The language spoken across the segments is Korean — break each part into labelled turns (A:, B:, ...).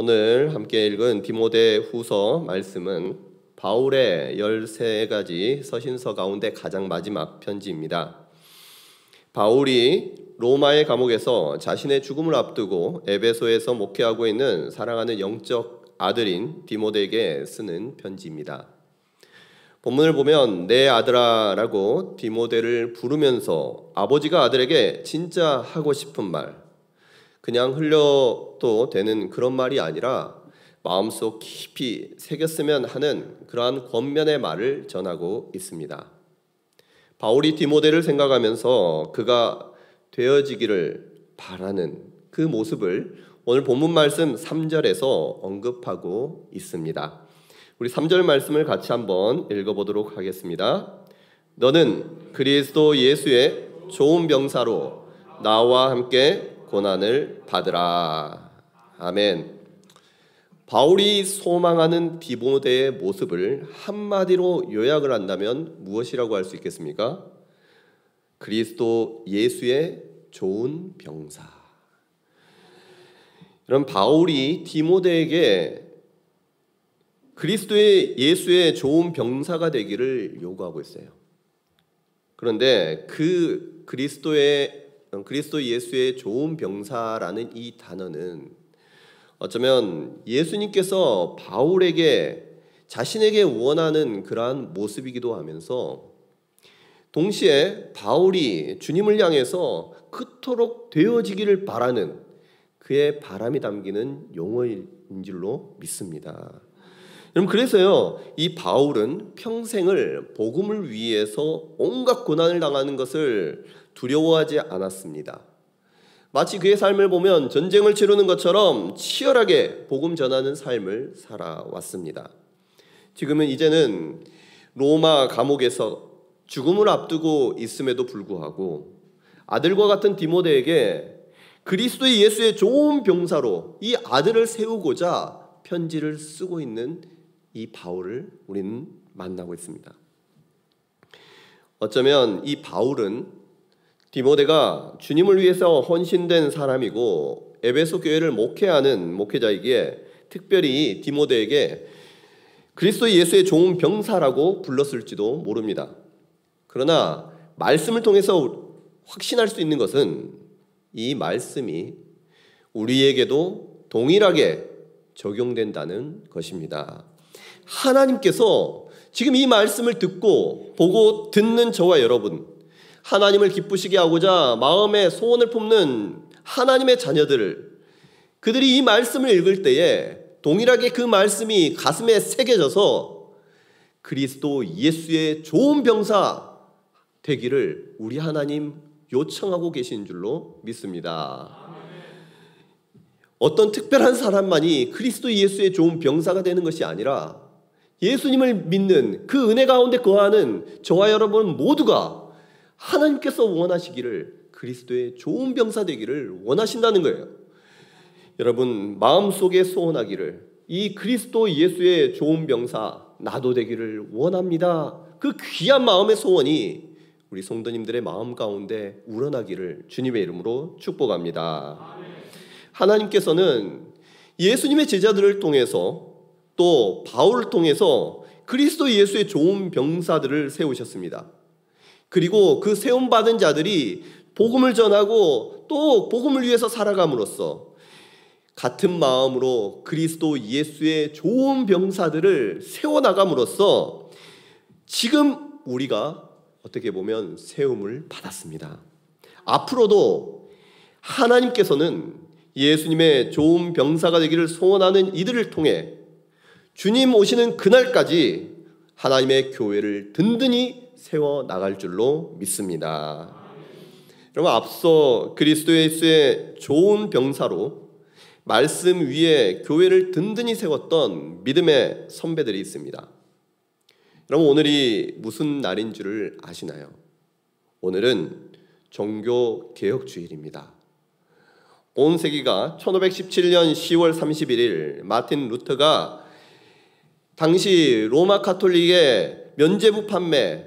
A: 오늘 함께 읽은 디모데후서 말씀은 바울의 13가지 서신서 가운데 가장 마지막 편지입니다. 바울이 로마의 감옥에서 자신의 죽음을 앞두고 에베소에서 목회하고 있는 사랑하는 영적 아들인 디모데에게 쓰는 편지입니다. 본문을 보면 내 아들아 라고 디모데를 부르면서 아버지가 아들에게 진짜 하고 싶은 말, 그냥 흘려도 되는 그런 말이 아니라 마음속 깊이 새겼으면 하는 그러한 권면의 말을 전하고 있습니다. 바울이 디모데를 생각하면서 그가 되어지기를 바라는 그 모습을 오늘 본문 말씀 3절에서 언급하고 있습니다. 우리 3절 말씀을 같이 한번 읽어보도록 하겠습니다. 너는 그리스도 예수의 좋은 병사로 나와 함께 고난을 받으라. 아멘. 바울이 소망하는 디모데의 모습을 한마디로 요약을 한다면 무엇이라고 할 수 있겠습니까? 그리스도 예수의 좋은 병사. 그럼 바울이 디모데에게 그리스도의 예수의 좋은 병사가 되기를 요구하고 있어요. 그런데 그 그리스도 예수의 좋은 병사라는 이 단어는 어쩌면 예수님께서 바울에게 자신에게 원하는 그러한 모습이기도 하면서 동시에 바울이 주님을 향해서 그토록 되어지기를 바라는 그의 바람이 담기는 용어인 줄로 믿습니다. 여러분, 그래서요, 이 바울은 평생을 복음을 위해서 온갖 고난을 당하는 것을 두려워하지 않았습니다. 마치 그의 삶을 보면 전쟁을 치르는 것처럼 치열하게 복음 전하는 삶을 살아왔습니다. 지금은 이제는 로마 감옥에서 죽음을 앞두고 있음에도 불구하고 아들과 같은 디모데에게 그리스도 예수의 좋은 병사로 이 아들을 세우고자 편지를 쓰고 있는 이 바울을 우리는 만나고 있습니다. 어쩌면 이 바울은 디모데가 주님을 위해서 헌신된 사람이고 에베소 교회를 목회하는 목회자이기에 특별히 디모데에게 그리스도 예수의 좋은 병사라고 불렀을지도 모릅니다. 그러나 말씀을 통해서 확신할 수 있는 것은 이 말씀이 우리에게도 동일하게 적용된다는 것입니다. 하나님께서 지금 이 말씀을 듣고 보고 듣는 저와 여러분, 하나님을 기쁘시게 하고자 마음에 소원을 품는 하나님의 자녀들을, 그들이 이 말씀을 읽을 때에 동일하게 그 말씀이 가슴에 새겨져서 그리스도 예수의 좋은 병사 되기를 우리 하나님 요청하고 계신 줄로 믿습니다. 어떤 특별한 사람만이 그리스도 예수의 좋은 병사가 되는 것이 아니라 예수님을 믿는 그 은혜 가운데 거하는 저와 여러분 모두가 하나님께서 원하시기를 그리스도의 좋은 병사 되기를 원하신다는 거예요. 여러분, 마음속에 소원하기를 이 그리스도 예수의 좋은 병사 나도 되기를 원합니다. 그 귀한 마음의 소원이 우리 성도님들의 마음 가운데 우러나기를 주님의 이름으로 축복합니다. 하나님께서는 예수님의 제자들을 통해서 또 바울을 통해서 그리스도 예수의 좋은 병사들을 세우셨습니다. 그리고 그 세움받은 자들이 복음을 전하고 또 복음을 위해서 살아감으로써 같은 마음으로 그리스도 예수의 좋은 병사들을 세워나감으로써 지금 우리가 어떻게 보면 세움을 받았습니다. 앞으로도 하나님께서는 예수님의 좋은 병사가 되기를 소원하는 이들을 통해 주님 오시는 그날까지 하나님의 교회를 든든히 세워나갈 줄로 믿습니다. 여러분, 앞서 그리스도 예수의 좋은 병사로 말씀 위에 교회를 든든히 세웠던 믿음의 선배들이 있습니다. 여러분, 오늘이 무슨 날인 줄을 아시나요? 오늘은 종교개혁주일입니다. 온 세기가 1517년 10월 31일 마틴 루터가 당시 로마 카톨릭의 면죄부 판매,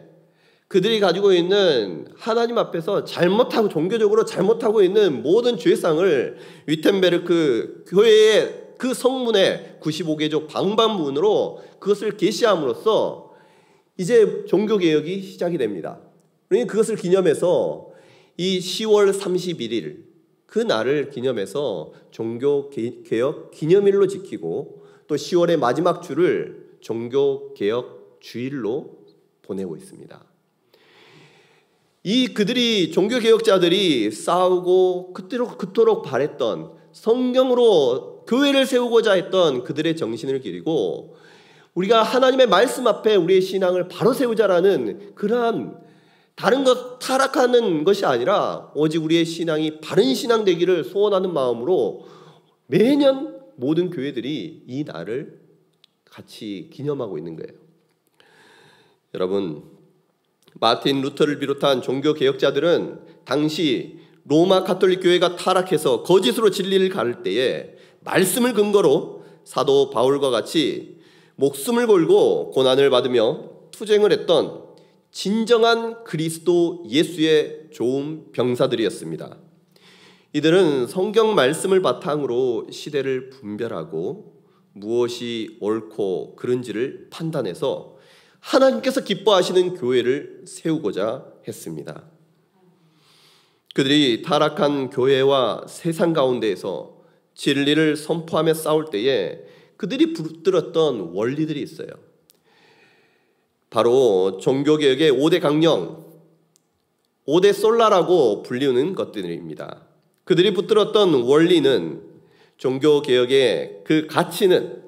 A: 그들이 가지고 있는 하나님 앞에서 종교적으로 잘못하고 있는 모든 죄상을 위텐베르크 교회에 그 성문의 95개조 방반문으로 그것을 계시함으로써 이제 종교개혁이 시작이 됩니다. 그러니까 그것을 기념해서 이 10월 31일 그 날을 기념해서 종교개혁 기념일로 지키고 또 10월의 마지막 주를 종교개혁 주일로 보내고 있습니다. 이 그들이 종교개혁자들이 싸우고 그토록 바랬던 성경으로 교회를 세우고자 했던 그들의 정신을 기리고 우리가 하나님의 말씀 앞에 우리의 신앙을 바로 세우자라는 그러한 다른 것 타락하는 것이 아니라 오직 우리의 신앙이 바른 신앙 되기를 소원하는 마음으로 매년 모든 교회들이 이 날을 같이 기념하고 있는 거예요. 여러분, 마틴 루터를 비롯한 종교 개혁자들은 당시 로마 가톨릭 교회가 타락해서 거짓으로 진리를 가를 때에 말씀을 근거로 사도 바울과 같이 목숨을 걸고 고난을 받으며 투쟁을 했던 진정한 그리스도 예수의 좋은 병사들이었습니다. 이들은 성경 말씀을 바탕으로 시대를 분별하고 무엇이 옳고 그른지를 판단해서 하나님께서 기뻐하시는 교회를 세우고자 했습니다. 그들이 타락한 교회와 세상 가운데에서 진리를 선포하며 싸울 때에 그들이 붙들었던 원리들이 있어요. 바로 종교개혁의 5대 강령, 5대 솔라라고 불리는 것들입니다. 그들이 붙들었던 원리는 종교개혁의 그 가치는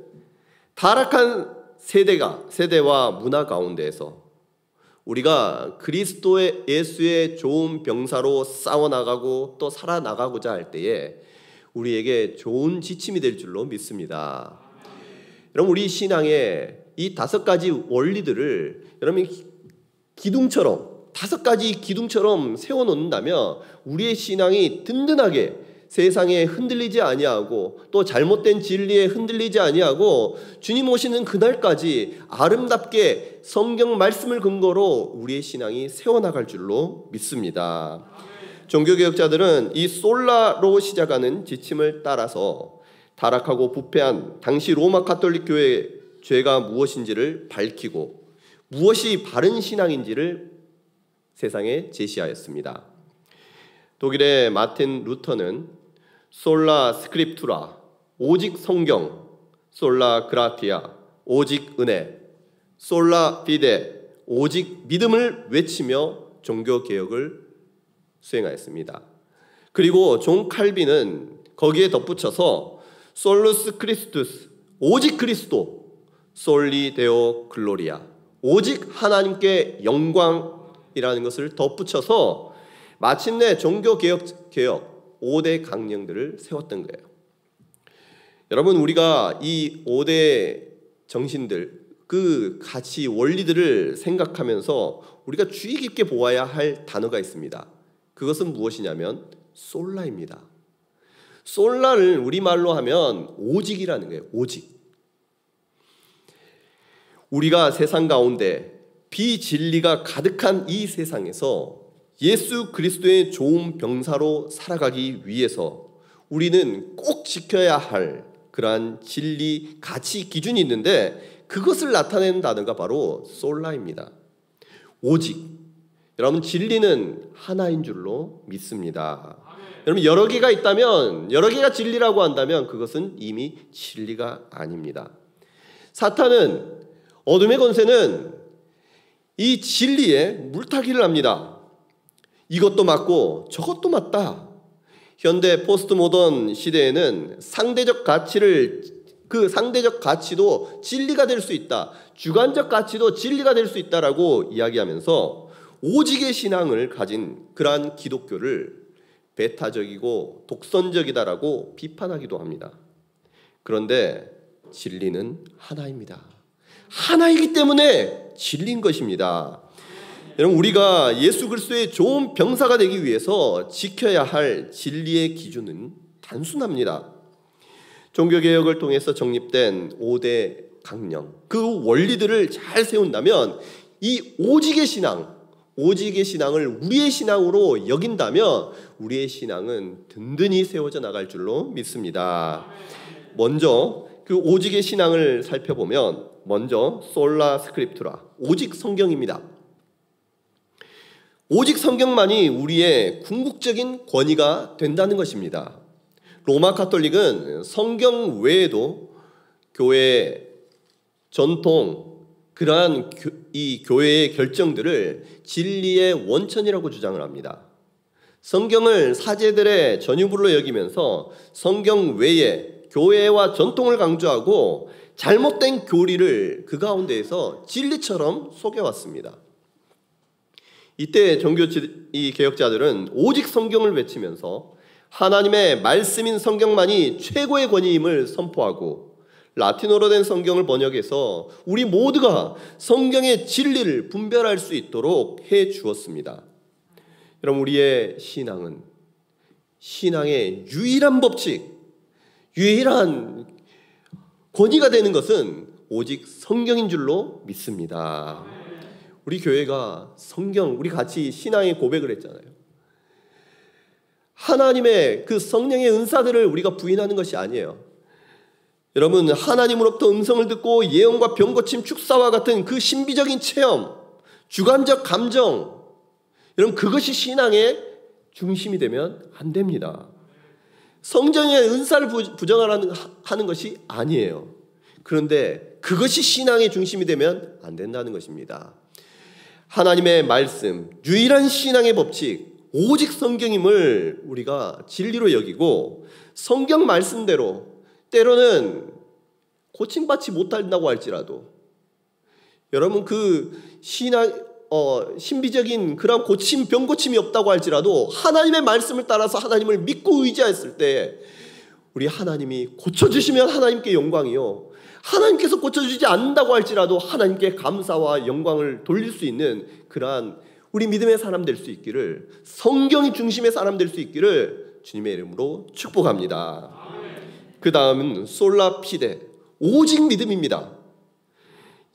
A: 타락한 세대와 문화 가운데에서 우리가 그리스도의 예수의 좋은 병사로 싸워나가고 또 살아나가고자 할 때에 우리에게 좋은 지침이 될 줄로 믿습니다. 여러분, 우리 신앙의 이 5가지 원리들을 여러분이 기둥처럼 5가지 기둥처럼 세워놓는다면 우리의 신앙이 든든하게 세상에 흔들리지 아니하고 또 잘못된 진리에 흔들리지 아니하고 주님 오시는 그날까지 아름답게 성경 말씀을 근거로 우리의 신앙이 세워나갈 줄로 믿습니다. 종교개혁자들은 이 솔라로 시작하는 지침을 따라서 타락하고 부패한 당시 로마 가톨릭 교회의 죄가 무엇인지를 밝히고 무엇이 바른 신앙인지를 세상에 제시하였습니다. 독일의 마틴 루터는 솔라 스크립투라, 오직 성경, 솔라 그라티아, 오직 은혜, 솔라 피데, 오직 믿음을 외치며 종교개혁을 수행하였습니다. 그리고 존 칼빈은 거기에 덧붙여서 솔루스 크리스투스, 오직 그리스도, 솔리 데오 글로리아, 오직 하나님께 영광이라는 것을 덧붙여서 마침내 종교개혁 5대 강령들을 세웠던 거예요. 여러분, 우리가 이 5대 정신들, 그 가치 원리들을 생각하면서 우리가 주의 깊게 보아야 할 단어가 있습니다. 그것은 무엇이냐면 솔라입니다. 솔라를 우리말로 하면 오직이라는 거예요. 오직. 우리가 세상 가운데 비진리가 가득한 이 세상에서 예수 그리스도의 좋은 병사로 살아가기 위해서 우리는 꼭 지켜야 할 그러한 진리, 가치, 기준이 있는데 그것을 나타내는 단어가 바로 솔라입니다. 오직. 여러분, 진리는 하나인 줄로 믿습니다. 여러분, 여러 개가 있다면, 여러 개가 진리라고 한다면 그것은 이미 진리가 아닙니다. 사탄은, 어둠의 권세는 이 진리에 물타기를 합니다. 이것도 맞고 저것도 맞다. 현대 포스트 모던 시대에는 상대적 가치도 진리가 될 수 있다. 주관적 가치도 진리가 될 수 있다라고 이야기하면서 오직의 신앙을 가진 그러한 기독교를 배타적이고 독선적이다라고 비판하기도 합니다. 그런데 진리는 하나입니다. 하나이기 때문에 진리인 것입니다. 여러분, 우리가 예수 그리스도의 좋은 병사가 되기 위해서 지켜야 할 진리의 기준은 단순합니다. 종교개혁을 통해서 정립된 5대 강령, 그 원리들을 잘 세운다면 이 오직의 신앙을 우리의 신앙으로 여긴다면 우리의 신앙은 든든히 세워져 나갈 줄로 믿습니다. 먼저 그 오직의 신앙을 살펴보면 먼저 솔라 스크립투라, 오직 성경입니다. 오직 성경만이 우리의 궁극적인 권위가 된다는 것입니다. 로마 카톨릭은 성경 외에도 교회 전통, 그러한 이 교회의 결정들을 진리의 원천이라고 주장을 합니다. 성경을 사제들의 전유물로 여기면서 성경 외에 교회와 전통을 강조하고 잘못된 교리를 그 가운데에서 진리처럼 속여왔습니다. 이때 종교 개혁자들은 오직 성경을 외치면서 하나님의 말씀인 성경만이 최고의 권위임을 선포하고 라틴어로 된 성경을 번역해서 우리 모두가 성경의 진리를 분별할 수 있도록 해 주었습니다. 여러분, 우리의 신앙은 신앙의 유일한 법칙, 유일한 권위가 되는 것은 오직 성경인 줄로 믿습니다. 우리 교회가 성경, 우리 같이 신앙의 고백을 했잖아요. 하나님의 그 성령의 은사들을 우리가 부인하는 것이 아니에요. 여러분, 하나님으로부터 음성을 듣고 예언과 병고침, 축사와 같은 그 신비적인 체험, 주관적 감정, 여러분, 그것이 신앙의 중심이 되면 안 됩니다. 성령의 은사를 부정하는 것이 아니에요. 그런데 그것이 신앙의 중심이 되면 안 된다는 것입니다. 하나님의 말씀, 유일한 신앙의 법칙, 오직 성경임을 우리가 진리로 여기고 성경 말씀대로 때로는 고침받지 못한다고 할지라도 여러분 그 신비적인 그런 병고침이 없다고 할지라도 하나님의 말씀을 따라서 하나님을 믿고 의지했을 때 우리 하나님이 고쳐주시면 하나님께 영광이요, 하나님께서 고쳐주지 않는다고 할지라도 하나님께 감사와 영광을 돌릴 수 있는 그러한 우리 믿음의 사람 될 수 있기를, 성경이 중심의 사람 될 수 있기를 주님의 이름으로 축복합니다. 그 다음은 솔라 피데, 오직 믿음입니다.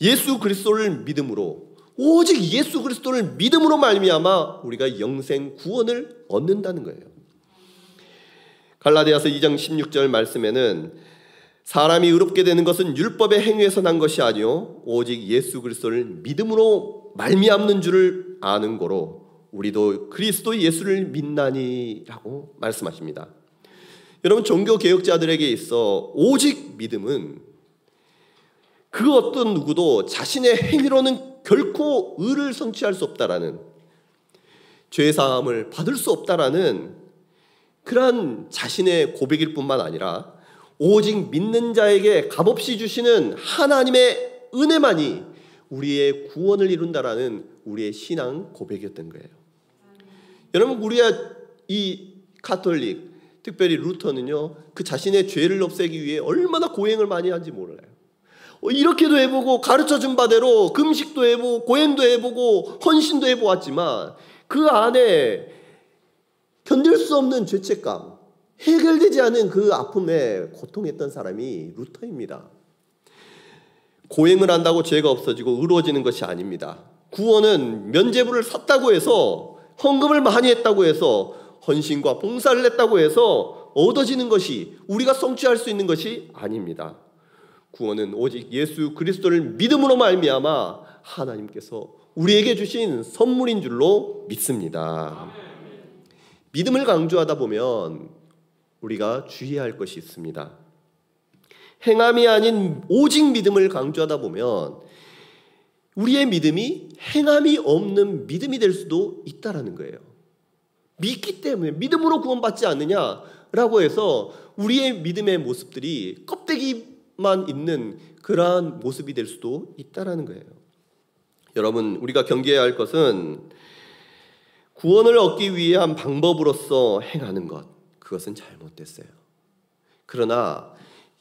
A: 예수 그리스도를 믿음으로, 오직 예수 그리스도를 믿음으로 말미암아 우리가 영생 구원을 얻는다는 거예요. 갈라디아서 2장 16절 말씀에는 사람이 의롭게 되는 것은 율법의 행위에서 난 것이 아니요 오직 예수 그리스도를 믿음으로 말미암는 줄을 아는 거로 우리도 그리스도 예수를 믿나니라고 말씀하십니다. 여러분, 종교 개혁자들에게 있어 오직 믿음은 그 어떤 누구도 자신의 행위로는 결코 의를 성취할 수 없다라는, 죄사함을 받을 수 없다라는 그러한 자신의 고백일 뿐만 아니라 오직 믿는 자에게 값없이 주시는 하나님의 은혜만이 우리의 구원을 이룬다라는 우리의 신앙 고백이었던 거예요. 여러분, 우리의 이 가톨릭, 특별히 루터는요, 그 자신의 죄를 없애기 위해 얼마나 고행을 많이 한지 몰라요. 이렇게도 해보고 가르쳐준 바대로 금식도 해보고 고행도 해보고 헌신도 해보았지만 그 안에 견딜 수 없는 죄책감, 해결되지 않은 그 아픔에 고통했던 사람이 루터입니다. 고행을 한다고 죄가 없어지고 의로워지는 것이 아닙니다. 구원은 면죄부를 샀다고 해서, 헌금을 많이 했다고 해서, 헌신과 봉사를 했다고 해서 얻어지는 것이, 우리가 성취할 수 있는 것이 아닙니다. 구원은 오직 예수 그리스도를 믿음으로 말미암아 하나님께서 우리에게 주신 선물인 줄로 믿습니다. 믿음을 강조하다 보면 우리가 주의해야 할 것이 있습니다. 행함이 아닌 오직 믿음을 강조하다 보면 우리의 믿음이 행함이 없는 믿음이 될 수도 있다라는 거예요. 믿기 때문에, 믿음으로 구원받지 않느냐라고 해서 우리의 믿음의 모습들이 껍데기만 있는 그러한 모습이 될 수도 있다라는 거예요. 여러분, 우리가 경계해야 할 것은 구원을 얻기 위한 방법으로서 행하는 것, 그것은 잘못됐어요. 그러나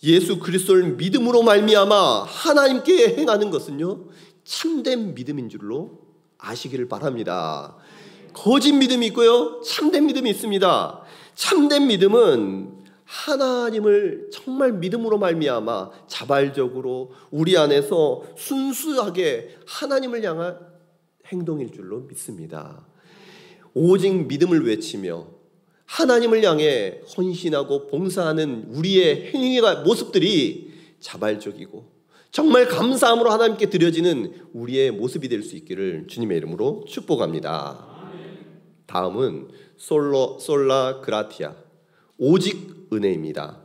A: 예수 그리스도를 믿음으로 말미암아 하나님께 행하는 것은요, 참된 믿음인 줄로 아시기를 바랍니다. 거짓 믿음이 있고요, 참된 믿음이 있습니다. 참된 믿음은 하나님을 정말 믿음으로 말미암아 자발적으로 우리 안에서 순수하게 하나님을 향한 행동일 줄로 믿습니다. 오직 믿음을 외치며 하나님을 향해 헌신하고 봉사하는 우리의 행위가 모습들이 자발적이고 정말 감사함으로 하나님께 드려지는 우리의 모습이 될 수 있기를 주님의 이름으로 축복합니다. 다음은 솔라 그라티아, 오직 은혜입니다.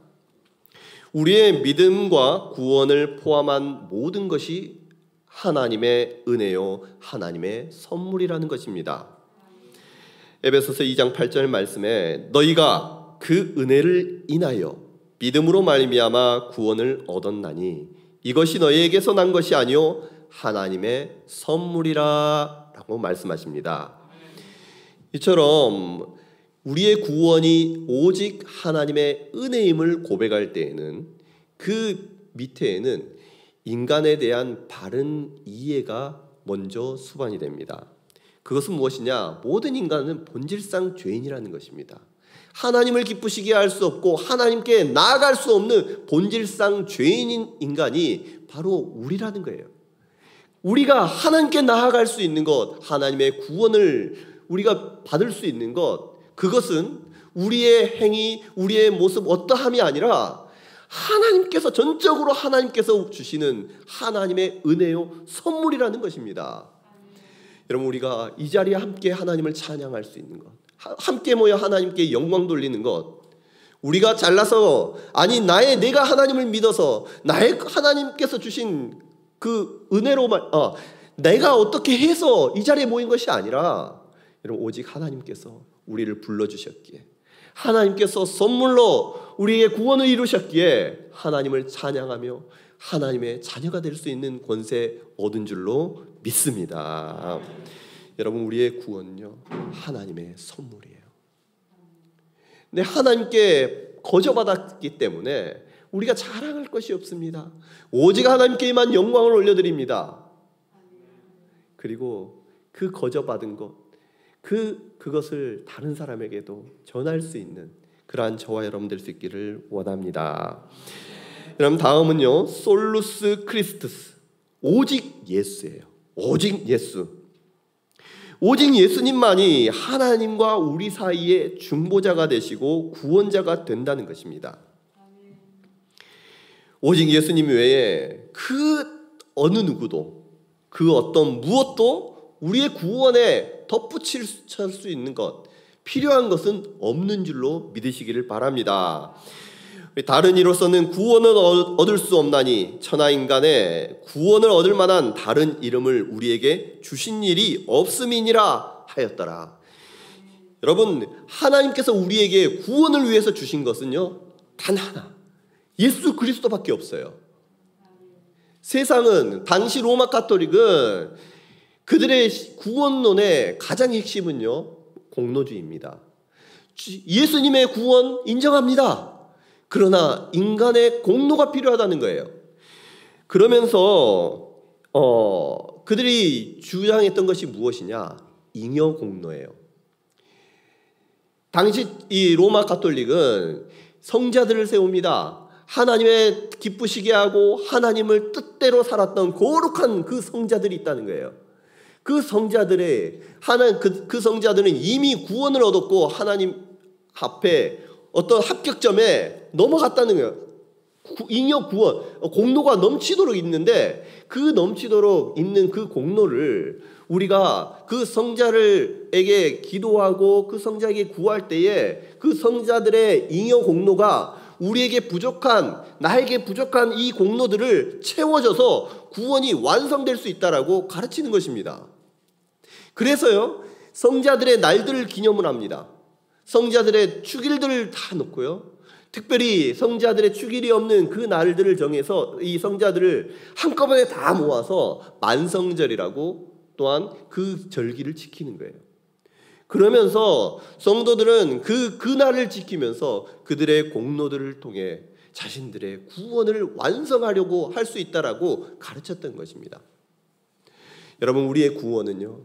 A: 우리의 믿음과 구원을 포함한 모든 것이 하나님의 은혜요, 하나님의 선물이라는 것입니다. 에베소서 2장 8절 말씀에 너희가 그 은혜를 인하여 믿음으로 말미암아 구원을 얻었나니 이것이 너희에게서 난 것이 아니요 하나님의 선물이라 라고 말씀하십니다. 이처럼 우리의 구원이 오직 하나님의 은혜임을 고백할 때에는 그 밑에는 인간에 대한 바른 이해가 먼저 수반이 됩니다. 그것은 무엇이냐? 모든 인간은 본질상 죄인이라는 것입니다. 하나님을 기쁘시게 할 수 없고 하나님께 나아갈 수 없는 본질상 죄인인 인간이 바로 우리라는 거예요. 우리가 하나님께 나아갈 수 있는 것, 하나님의 구원을 우리가 받을 수 있는 것, 그것은 우리의 행위, 우리의 모습 어떠함이 아니라 하나님께서 전적으로 하나님께서 주시는 하나님의 은혜요 선물이라는 것입니다. 여러분, 우리가 이 자리에 함께 하나님을 찬양할 수 있는 것, 함께 모여 하나님께 영광 돌리는 것, 우리가 잘나서 내가 하나님을 믿어서 나의 하나님께서 주신 그 은혜로만 내가 어떻게 해서 이 자리에 모인 것이 아니라 여러분, 오직 하나님께서 우리를 불러주셨기에 하나님께서 선물로 우리의 구원을 이루셨기에 하나님을 찬양하며 하나님의 자녀가 될 수 있는 권세 얻은 줄로 믿습니다. 여러분, 우리의 구원은요 하나님의 선물이에요. 근데 하나님께 거저받았기 때문에 우리가 자랑할 것이 없습니다. 오직 하나님께만 영광을 올려드립니다. 그리고 그 거저받은 것, 그것을 다른 사람에게도 전할 수 있는 그러한 저와 여러분 될 수 있기를 원합니다. 여러분, 다음은요 솔루스 크리스투스, 오직 예수예요. 오직 예수. 오직 예수님만이 하나님과 우리 사이의 중보자가 되시고 구원자가 된다는 것입니다. 오직 예수님 외에 그 어느 누구도, 그 어떤 무엇도 우리의 구원에 덧붙일 수 있는 것, 필요한 것은 없는 줄로 믿으시기를 바랍니다. 다른 이로서는 구원을 얻을 수 없나니 천하 인간의 구원을 얻을 만한 다른 이름을 우리에게 주신 일이 없음이니라 하였더라. 여러분, 하나님께서 우리에게 구원을 위해서 주신 것은요 단 하나, 예수 그리스도밖에 없어요. 세상은, 당시 로마 가톨릭은 그들의 구원론의 가장 핵심은요 공로주의입니다. 예수님의 구원 인정합니다. 그러나 인간의 공로가 필요하다는 거예요. 그러면서 그들이 주장했던 것이 무엇이냐? 잉여 공로예요. 당시 이 로마 가톨릭은 성자들을 세웁니다. 하나님의 기쁘시게 하고 하나님을 뜻대로 살았던 거룩한 그 성자들이 있다는 거예요. 그 성자들은 이미 구원을 얻었고 하나님 앞에 어떤 합격점에 넘어갔다는 거예요. 잉여 구원, 공로가 넘치도록 있는데 그 넘치도록 있는 그 공로를 우리가 그 성자들에게 기도하고 그 성자에게 구할 때에 그 성자들의 잉여 공로가 우리에게 부족한, 나에게 부족한 이 공로들을 채워줘서 구원이 완성될 수 있다라고 가르치는 것입니다. 그래서요 성자들의 날들을 기념을 합니다. 성자들의 축일들을 다 놓고요, 특별히 성자들의 축일이 없는 그 날들을 정해서 이 성자들을 한꺼번에 다 모아서 만성절이라고 또한 그 절기를 지키는 거예요. 그러면서 성도들은 그 날을 지키면서 그들의 공로들을 통해 자신들의 구원을 완성하려고 할 수 있다라고 가르쳤던 것입니다. 여러분, 우리의 구원은요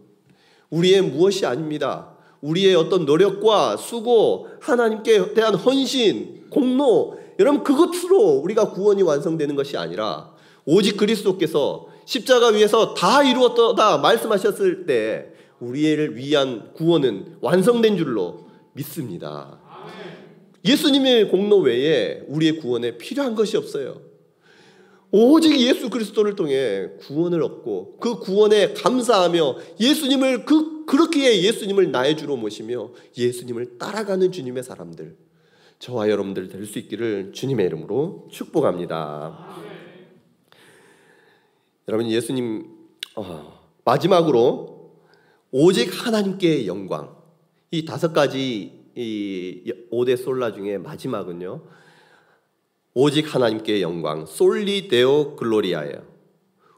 A: 우리의 무엇이 아닙니다. 우리의 어떤 노력과 수고, 하나님께 대한 헌신, 공로, 여러분 그것으로 우리가 구원이 완성되는 것이 아니라 오직 그리스도께서 십자가 위에서 다 이루었다 말씀하셨을 때 우리를 위한 구원은 완성된 줄로 믿습니다. 예수님의 공로 외에 우리의 구원에 필요한 것이 없어요. 오직 예수 그리스도를 통해 구원을 얻고 그 구원에 감사하며 예수님을 그렇게 예수님을 나의 주로 모시며 예수님을 따라가는 주님의 사람들, 저와 여러분들 될 수 있기를 주님의 이름으로 축복합니다. 여러분, 예수님 마지막으로 오직 하나님께 영광, 이 5가지 이 5대 솔라 중에 마지막은요, 오직 하나님께 영광, 솔리 데오 글로리아예요.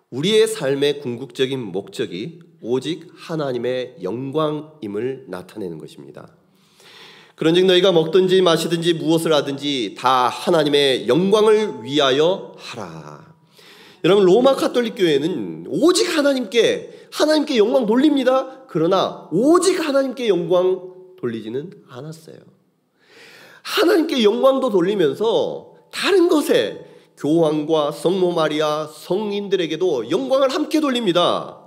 A: 우리의 삶의 궁극적인 목적이 오직 하나님의 영광임을 나타내는 것입니다. 그런즉 너희가 먹든지 마시든지 무엇을 하든지 다 하나님의 영광을 위하여 하라. 여러분, 로마 가톨릭 교회는 오직 하나님께 영광 돌립니다. 그러나 오직 하나님께 영광 돌리지는 않았어요. 하나님께 영광도 돌리면서 다른 것에 교황과 성모 마리아, 성인들에게도 영광을 함께 돌립니다.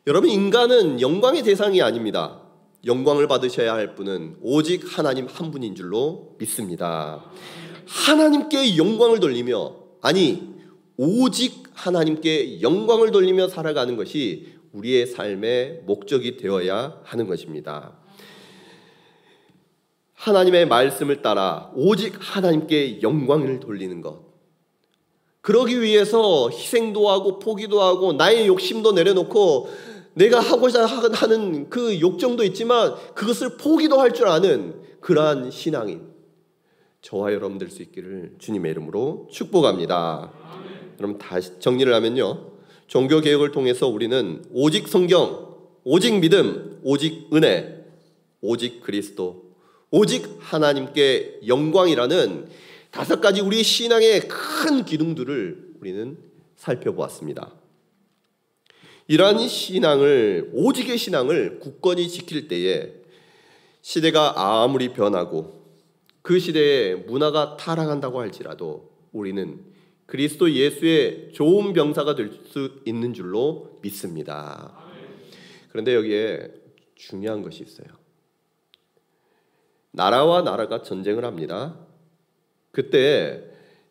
A: 여러분, 인간은 영광의 대상이 아닙니다. 영광을 받으셔야 할 분은 오직 하나님 한 분인 줄로 믿습니다. 하나님께 영광을 돌리며, 오직 하나님께 영광을 돌리며 살아가는 것이 우리의 삶의 목적이 되어야 하는 것입니다. 하나님의 말씀을 따라 오직 하나님께 영광을 돌리는 것, 그러기 위해서 희생도 하고 포기도 하고 나의 욕심도 내려놓고 내가 하고자 하는 그 욕정도 있지만 그것을 포기도 할 줄 아는 그러한 신앙인 저와 여러분 될 수 있기를 주님의 이름으로 축복합니다. 여러분, 다시 정리를 하면요, 종교개혁을 통해서 우리는 오직 성경, 오직 믿음, 오직 은혜, 오직 그리스도, 오직 하나님께 영광이라는 5가지 우리 신앙의 큰 기둥들을 우리는 살펴보았습니다. 이러한 신앙을, 오직의 신앙을 굳건히 지킬 때에 시대가 아무리 변하고 그 시대에 문화가 타락한다고 할지라도 우리는 그리스도 예수의 좋은 병사가 될 수 있는 줄로 믿습니다. 그런데 여기에 중요한 것이 있어요. 나라와 나라가 전쟁을 합니다. 그때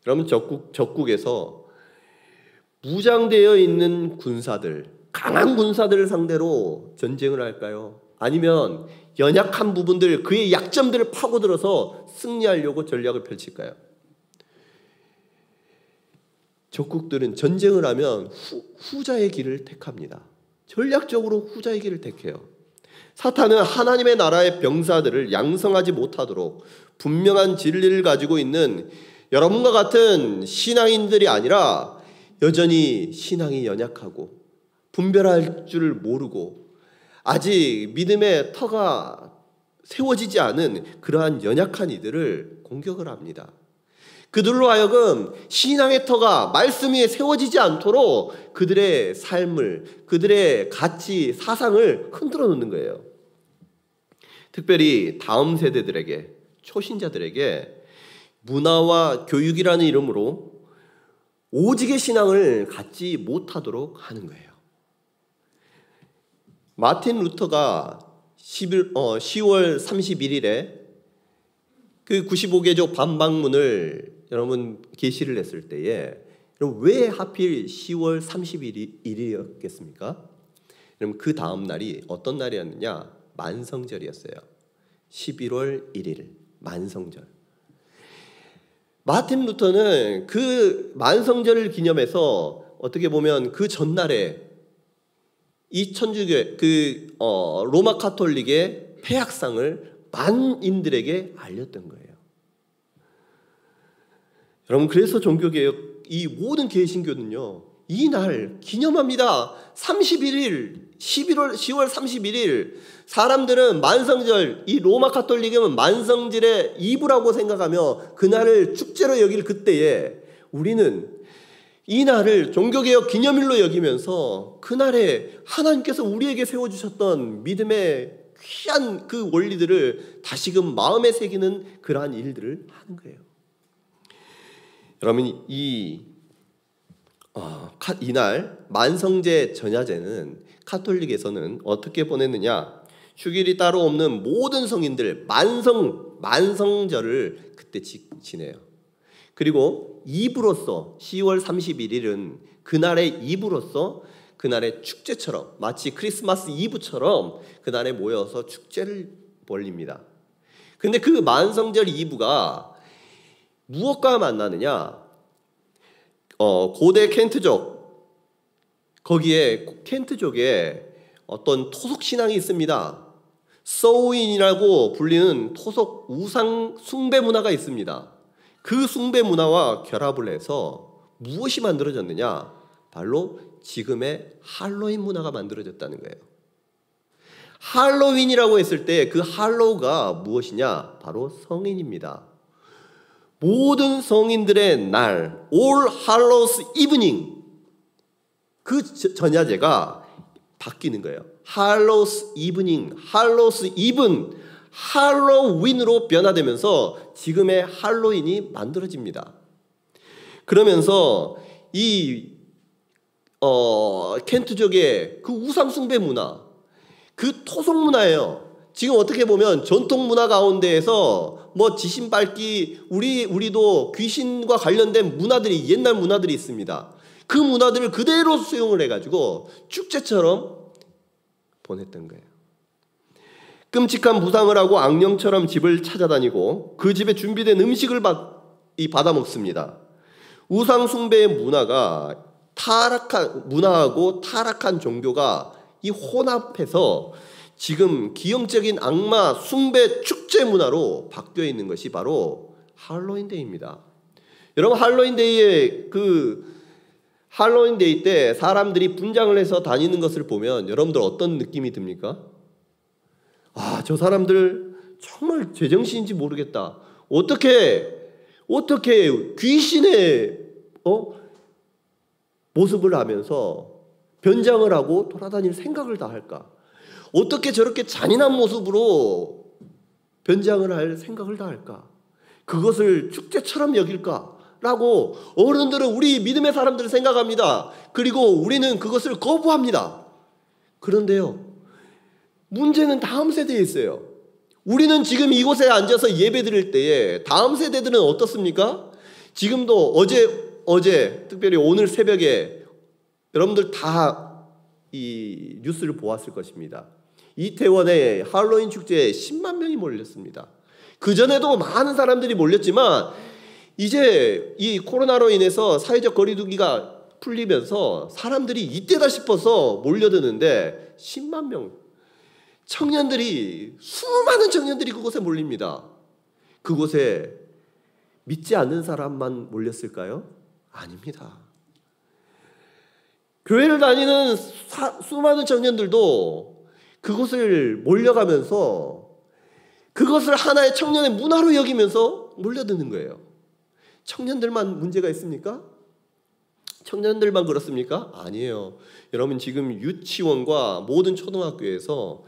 A: 여러분, 적국에서 무장되어 있는 군사들, 강한 군사들을 상대로 전쟁을 할까요? 아니면 연약한 부분들, 그의 약점들을 파고들어서 승리하려고 전략을 펼칠까요? 적국들은 전쟁을 하면 후자의 길을 택합니다. 전략적으로 후자의 길을 택해요. 사탄은 하나님의 나라의 병사들을 양성하지 못하도록 분명한 진리를 가지고 있는 여러분과 같은 신앙인들이 아니라 여전히 신앙이 연약하고 분별할 줄 모르고 아직 믿음의 터가 세워지지 않은 그러한 연약한 이들을 공격을 합니다. 그들로 하여금 신앙의 터가, 말씀 위에 세워지지 않도록 그들의 삶을, 그들의 가치, 사상을 흔들어 놓는 거예요. 특별히 다음 세대들에게, 초신자들에게 문화와 교육이라는 이름으로 오직의 신앙을 갖지 못하도록 하는 거예요. 마틴 루터가 10월 31일에 그 95개조 반박문을 여러분 게시를 했을 때에 왜 하필 10월 31일이었겠습니까? 여러분, 그 다음 날이 어떤 날이었느냐? 만성절이었어요. 11월 1일 만성절. 마틴 루터는 그 만성절을 기념해서 어떻게 보면 그 전날에 이 천주교 로마 가톨릭의 폐악상을 만인들에게 알렸던 거예요. 여러분, 그래서 종교개혁 이 모든 개신교는요, 이 날 기념합니다. 31일 10월 31일. 사람들은 만성절, 이 로마 가톨릭은 만성절의 이브라고 생각하며 그날을 축제로 여길 그때에 우리는 이 날을 종교개혁 기념일로 여기면서 그날에 하나님께서 우리에게 세워주셨던 믿음의 귀한 그 원리들을 다시금 마음에 새기는 그러한 일들을 하는 거예요. 여러분, 이날 만성제 전야제는 가톨릭에서는 어떻게 보냈느냐? 휴일이 따로 없는 모든 성인들 만성절을 그때 지내요. 그리고 이브로서 10월 31일은 그날의 이브로서 그날의 축제처럼, 마치 크리스마스 이브처럼 그날에 모여서 축제를 벌립니다. 근데 그 만성절 이브가 무엇과 만나느냐? 고대 켄트족, 거기에 켄트족에 어떤 토속 신앙이 있습니다. 서우인이라고 불리는 토속 우상 숭배 문화가 있습니다. 그 숭배 문화와 결합을 해서 무엇이 만들어졌느냐? 바로 지금의 할로윈 문화가 만들어졌다는 거예요. 할로윈이라고 했을 때 그 할로우가 무엇이냐? 바로 성인입니다. 모든 성인들의 날, All Hallows Evening, 그 전야제가 바뀌는 거예요. Hallows Evening, Hallows Even, 할로윈으로 변화되면서 지금의 할로윈이 만들어집니다. 그러면서 이 켄트족의 그 우상 숭배 문화, 그 토속 문화예요. 지금 어떻게 보면 전통 문화 가운데에서 뭐 지신 밟기, 우리도 귀신과 관련된 문화들이, 옛날 문화들이 있습니다. 그 문화들을 그대로 수용을 해가지고 축제처럼 보냈던 거예요. 끔찍한 부상을 하고 악령처럼 집을 찾아다니고 그 집에 준비된 음식을 받아 먹습니다. 우상 숭배의 문화가 문화하고 타락한 종교가 이 혼합해서 지금 기형적인 악마 숭배 축제 문화로 바뀌어 있는 것이 바로 할로윈데이입니다. 여러분, 할로윈데이 때 사람들이 분장을 해서 다니는 것을 보면 여러분들 어떤 느낌이 듭니까? 아, 저 사람들 정말 제정신인지 모르겠다. 어떻게 귀신의 모습을 하면서 변장을 하고 돌아다닐 생각을 다 할까? 어떻게 저렇게 잔인한 모습으로 변장을 할 생각을 다 할까? 그것을 축제처럼 여길까? 라고 어른들은, 우리 믿음의 사람들은 생각합니다. 그리고 우리는 그것을 거부합니다. 그런데요, 문제는 다음 세대에 있어요. 우리는 지금 이곳에 앉아서 예배 드릴 때에 다음 세대들은 어떻습니까? 지금도 어제 특별히 오늘 새벽에 여러분들 다 이 뉴스를 보았을 것입니다. 이태원의 할로윈 축제에 10만 명이 몰렸습니다. 그전에도 많은 사람들이 몰렸지만 이제 이 코로나로 인해서 사회적 거리두기가 풀리면서 사람들이 이때다 싶어서 몰려드는데 10만 명, 수많은 청년들이 그곳에 몰립니다. 그곳에 믿지 않는 사람만 몰렸을까요? 아닙니다. 교회를 다니는 수많은 청년들도 그곳을 몰려가면서 그것을 하나의 청년의 문화로 여기면서 몰려드는 거예요. 청년들만 문제가 있습니까? 청년들만 그렇습니까? 아니에요. 여러분, 지금 유치원과 모든 초등학교에서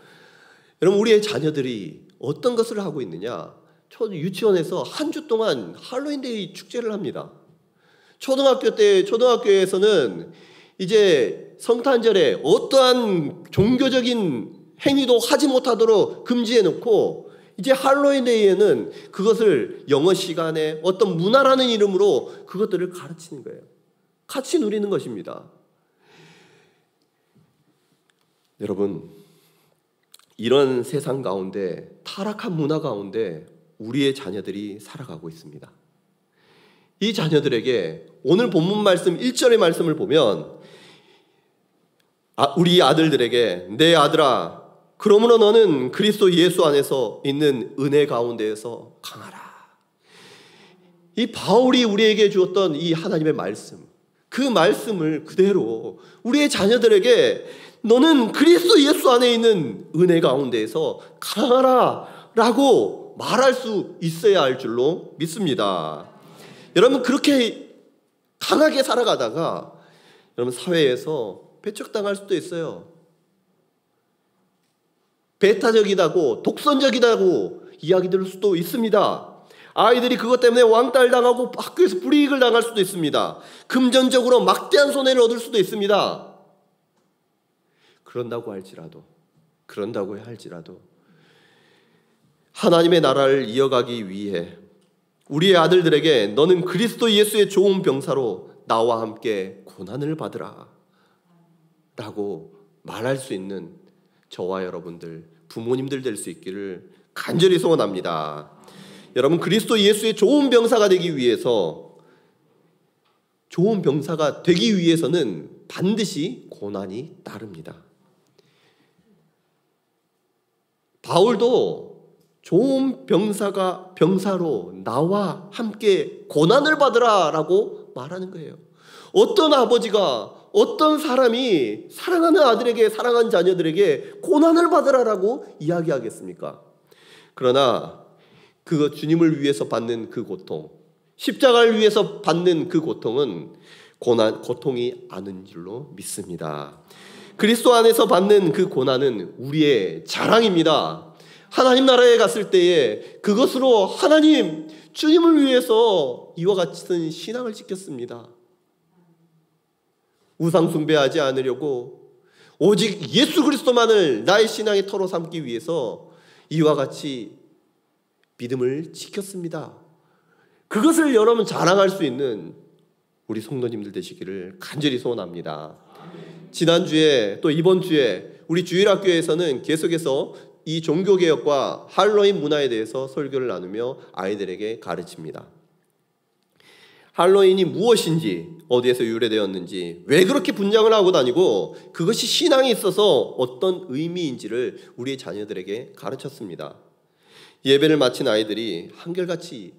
A: 여러분, 우리의 자녀들이 어떤 것을 하고 있느냐? 유치원에서 한 주 동안 할로윈데이 축제를 합니다. 초등학교에서는 이제 성탄절에 어떠한 종교적인 행위도 하지 못하도록 금지해 놓고, 이제 할로윈데이에는 그것을 영어 시간에 어떤 문화라는 이름으로 그것들을 가르치는 거예요. 같이 누리는 것입니다. 여러분, 이런 세상 가운데, 타락한 문화 가운데 우리의 자녀들이 살아가고 있습니다. 이 자녀들에게 오늘 본문 말씀 1절의 말씀을 보면, 우리 아들들에게, 내 아들아, 그러므로 너는 그리스도 예수 안에서 있는 은혜 가운데에서 강하라. 이 바울이 우리에게 주었던 이 하나님의 말씀, 그 말씀을 그대로 우리의 자녀들에게, 너는 그리스도 예수 안에 있는 은혜 가운데에서 강하라 라고 말할 수 있어야 할 줄로 믿습니다. 여러분, 그렇게 강하게 살아가다가 여러분 사회에서 배척당할 수도 있어요. 배타적이다고, 독선적이다고 이야기 들을 수도 있습니다. 아이들이 그것 때문에 왕따당하고 학교에서 불이익을 당할 수도 있습니다. 금전적으로 막대한 손해를 얻을 수도 있습니다. 그런다고 할지라도 그런다고 할지라도 하나님의 나라를 이어가기 위해 우리의 아들들에게 너는 그리스도 예수의 좋은 병사로 나와 함께 고난을 받으라 라고 말할 수 있는 저와 여러분들, 부모님들 될 수 있기를 간절히 소원합니다. 여러분, 그리스도 예수의 좋은 병사가 되기 위해서, 좋은 병사가 되기 위해서는 반드시 고난이 따릅니다. 바울도 좋은 병사로 나와 함께 고난을 받으라 라고 말하는 거예요. 어떤 아버지가, 어떤 사람이 사랑하는 아들에게, 사랑하는 자녀들에게 고난을 받으라라고 이야기하겠습니까? 그러나 그 주님을 위해서 받는 그 고통, 십자가를 위해서 받는 그 고통은 고통이 아닌 줄로 믿습니다. 그리스도 안에서 받는 그 고난은 우리의 자랑입니다. 하나님 나라에 갔을 때에 그것으로 하나님, 주님을 위해서 이와 같은 신앙을 지켰습니다. 우상 숭배하지 않으려고 오직 예수 그리스도만을 나의 신앙의 터로 삼기 위해서 이와 같이 믿음을 지켰습니다. 그것을 여러분 자랑할 수 있는 우리 성도님들 되시기를 간절히 소원합니다. 지난주에 또 이번 주에 우리 주일학교에서는 계속해서 이 종교개혁과 할로윈 문화에 대해서 설교를 나누며 아이들에게 가르칩니다. 할로윈이 무엇인지, 어디에서 유래되었는지, 왜 그렇게 분장을 하고 다니고 그것이 신앙에 있어서 어떤 의미인지를 우리의 자녀들에게 가르쳤습니다. 예배를 마친 아이들이 한결같이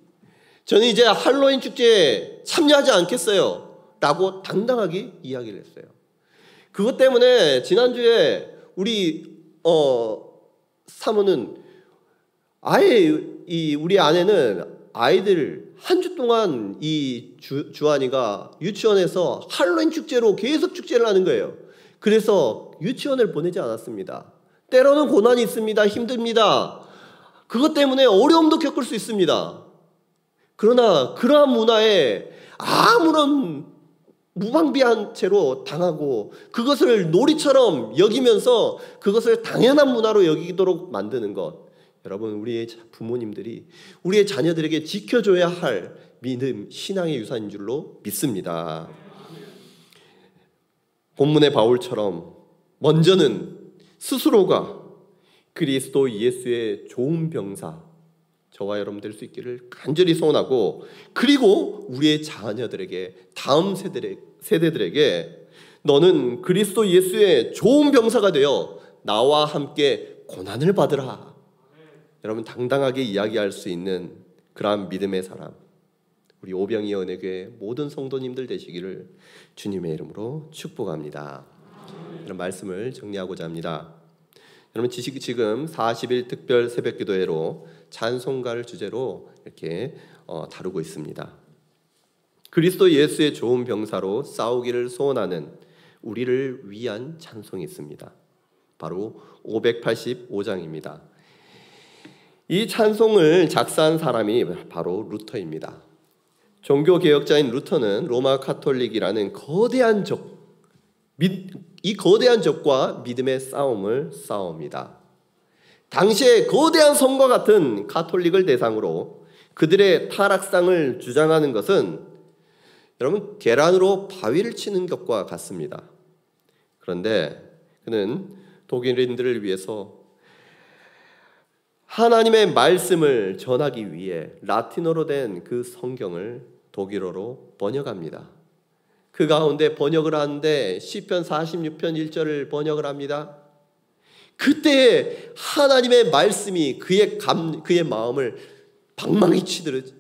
A: 저는 이제 할로윈 축제에 참여하지 않겠어요 라고 당당하게 이야기를 했어요. 그것 때문에 지난주에 우리 사모는 아예 우리 아내는 아이들 한 주 동안 이 주한이가 유치원에서 할로윈 축제로 계속 축제를 하는 거예요. 그래서 유치원을 보내지 않았습니다. 때로는 고난이 있습니다. 힘듭니다. 그것 때문에 어려움도 겪을 수 있습니다. 그러나 그러한 문화에 아무런 무방비한 채로 당하고 그것을 놀이처럼 여기면서 그것을 당연한 문화로 여기도록 만드는 것, 여러분, 우리의 부모님들이 우리의 자녀들에게 지켜줘야 할 믿음, 신앙의 유산인 줄로 믿습니다. 본문의 바울처럼 먼저는 스스로가 그리스도 예수의 좋은 병사, 저와 여러분 될 수 있기를 간절히 소원하고, 그리고 우리의 자녀들에게, 다음 세대들에게 너는 그리스도 예수의 좋은 병사가 되어 나와 함께 고난을 받으라, 여러분 당당하게 이야기할 수 있는 그러한 믿음의 사람, 우리 오병이어 은혜교회 모든 성도님들 되시기를 주님의 이름으로 축복합니다. 이런 말씀을 정리하고자 합니다. 여러분, 지금 40일 특별 새벽기도회로 찬송가를 주제로 이렇게 다루고 있습니다. 그리스도 예수의 좋은 병사로 싸우기를 소원하는 우리를 위한 찬송이 있습니다. 바로 585장입니다. 이 찬송을 작사한 사람이 바로 루터입니다. 종교개혁자인 루터는 로마 카톨릭이라는 거대한 이 거대한 적과 믿음의 싸움을 싸웁니다. 당시에 거대한 성과 같은 가톨릭을 대상으로 그들의 타락상을 주장하는 것은 여러분 계란으로 바위를 치는 것과 같습니다. 그런데 그는 독일인들을 위해서 하나님의 말씀을 전하기 위해 라틴어로 된 그 성경을 독일어로 번역합니다. 그 가운데 번역을 하는데 시편 46편 1절을 번역을 합니다. 그때 하나님의 말씀이 그의 마음을 방망이 치듯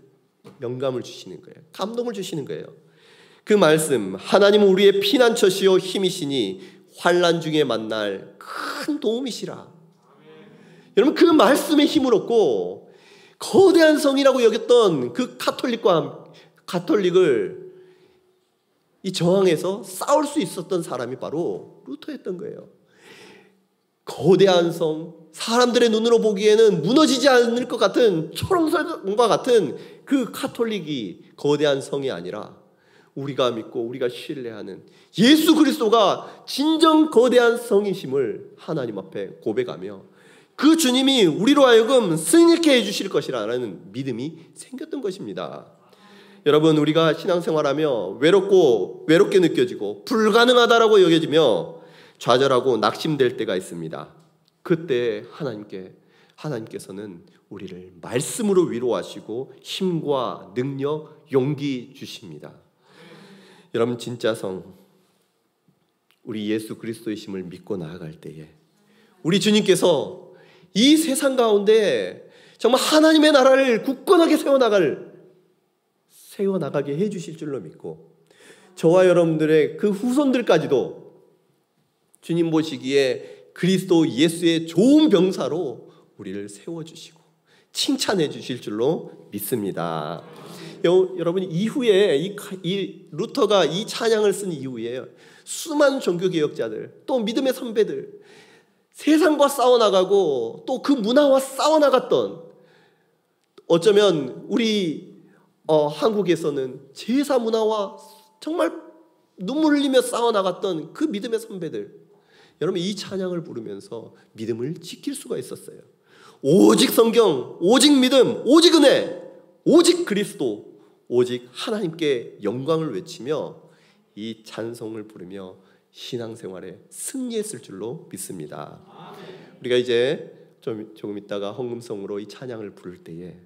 A: 영감을 주시는 거예요. 감동을 주시는 거예요. 그 말씀, 하나님은 우리의 피난처시요 힘이시니 환난 중에 만날 큰 도움이시라. 여러분, 그 말씀의 힘을 얻고 거대한 성이라고 여겼던 그 가톨릭을 이 저항에서 싸울 수 있었던 사람이 바로 루터였던 거예요. 거대한 성, 사람들의 눈으로 보기에는 무너지지 않을 것 같은 초롱성과 같은 그 가톨릭이 거대한 성이 아니라 우리가 믿고 우리가 신뢰하는 예수 그리스도가 진정 거대한 성이심을 하나님 앞에 고백하며 그 주님이 우리로 하여금 승리케 해주실 것이라는 믿음이 생겼던 것입니다. 여러분, 우리가 신앙생활하며 외롭게 느껴지고 불가능하다라고 여겨지며 좌절하고 낙심될 때가 있습니다. 그때 하나님께서는 우리를 말씀으로 위로하시고 힘과 능력, 용기 주십니다. 여러분, 진짜 우리 예수 그리스도의 힘을 믿고 나아갈 때에 우리 주님께서 이 세상 가운데 정말 하나님의 나라를 굳건하게 세워나가게 해주실 줄로 믿고 저와 여러분들의 그 후손들까지도 주님 보시기에 그리스도 예수의 좋은 병사로 우리를 세워주시고 칭찬해 주실 줄로 믿습니다. 여러분, 이후에 이 루터가 이 찬양을 쓴 이후에 수많은 종교개혁자들 또 믿음의 선배들 세상과 싸워나가고 또 그 문화와 싸워나갔던, 어쩌면 우리 한국에서는 제사 문화와 정말 눈물 흘리며 싸워나갔던 그 믿음의 선배들, 여러분 이 찬양을 부르면서 믿음을 지킬 수가 있었어요. 오직 성경, 오직 믿음, 오직 은혜, 오직 그리스도, 오직 하나님께 영광을 외치며 이 찬송을 부르며 신앙생활에 승리했을 줄로 믿습니다. 우리가 이제 조금 있다가 헌금성으로 이 찬양을 부를 때에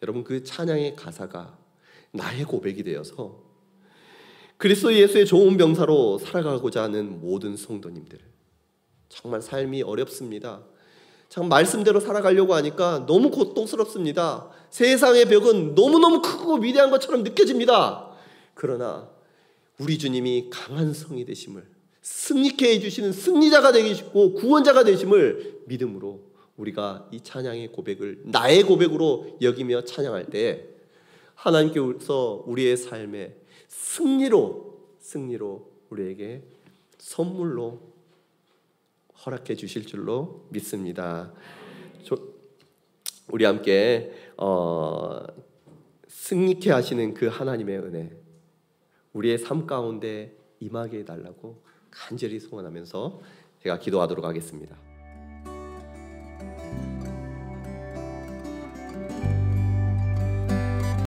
A: 여러분 그 찬양의 가사가 나의 고백이 되어서 그리스도 예수의 좋은 병사로 살아가고자 하는 모든 성도님들, 정말 삶이 어렵습니다. 참 말씀대로 살아가려고 하니까 너무 고통스럽습니다. 세상의 벽은 너무너무 크고 위대한 것처럼 느껴집니다. 그러나 우리 주님이 강한 성이 되심을, 승리케 해주시는 승리자가 되시고 구원자가 되심을 믿음으로 우리가 이 찬양의 고백을 나의 고백으로 여기며 찬양할 때 하나님께서 우리의 삶에 승리로 우리에게 선물로 허락해 주실 줄로 믿습니다. 우리 함께 승리케 하시는 그 하나님의 은혜 우리의 삶 가운데 임하게 해달라고 간절히 소원하면서 제가 기도하도록 하겠습니다.